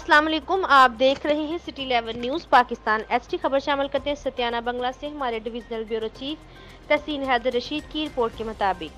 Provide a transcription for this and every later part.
अस्सलाम वालेकुम। आप देख रहे हैं सिटी 11 न्यूज़ पाकिस्तान। एसटी खबर शामिल करते हैं सत्याना बंगला से हमारे डिविजनल ब्यूरो चीफ तहसीन हैदर रशीद की रिपोर्ट के मुताबिक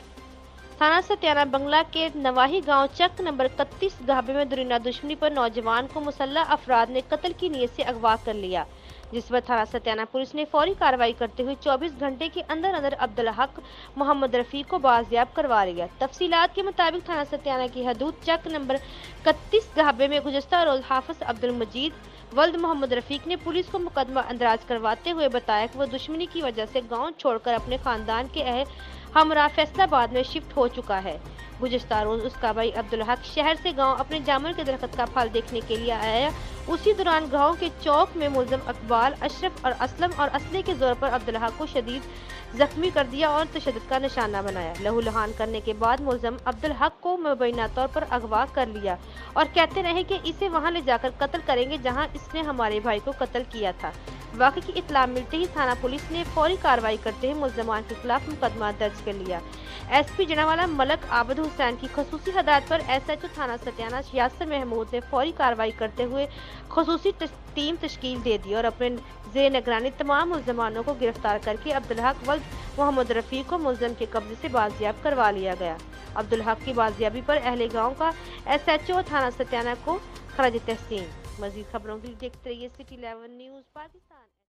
थाना सत्याना बंगला के नवाही गांव चक नंबर 31 गाबे में दरिंदा दुश्मनी पर नौजवान को मुसल्लह अफराद ने कत्ल की नीयत से अगवा कर लिया, जिस पर थाना सत्याना पुलिस ने फौरी कार्रवाई करते हुए 24 घंटे के अंदर अंदर अब्दुल हक मोहम्मद रफीक को बाजियाब करवा लिया। तफसीलात के मुताबिक थाना सत्याना की हदूद चक नंबर 31 गाबे में गुज़श्ता रोज हाफिज अब्दुल मजीद वल्द मोहम्मद रफीक ने पुलिस को मुकदमा अंदराज करवाते हुए बताया कि वो दुश्मनी की वजह से गांव छोड़कर अपने खानदान के हमरा फैसलाबाद में शिफ्ट हो चुका है। गुज़श्ता रोज उसका भाई अब्दुल हक शहर से गांव अपने जामुन के दरख्त का फल देखने के लिए आया। उसी दौरान गांव के चौक में मुलजम अकबाल, अशरफ और असलम और असले के जोर पर अब्दुल हक को शदीद जख्मी कर दिया और तशद्दुद का निशाना बनाया। लहूलुहान करने के बाद मुलजम अब्दुल हक को मुबैना तौर पर अगवा कर लिया और कहते रहे कि इसे वहां ले जाकर कत्ल करेंगे जहां इसने हमारे भाई को कत्ल किया था। वाक़े की इत्तला मिलते ही थाना पुलिस ने फौरी कार्रवाई करते हुए मुलजमान के खिलाफ मुकदमा दर्ज कर लिया। एसपी जनावाला मलक आबद हुसैन की खसूसी हदायत पर एसएचओ थाना सत्याना यासर महमूद ने फौरी कार्रवाई करते हुए खसूसी टीम तश्कील दे दी और अपने ज़ेर निगरानी तमाम मुलजमानों को गिरफ्तार करके अब्दुल हक वल्द मोहम्मद रफीक को मुलजम के कब्जे से बाजियाब करवा लिया गया। अब्दुल हक की बाजियाबी पर अहले गाँव का एसएचओ थाना सत्याना को खराज तहसीन। मजीद खबरों के लिए देखते रहिए सिटी 11 न्यूज़ पाकिस्तान।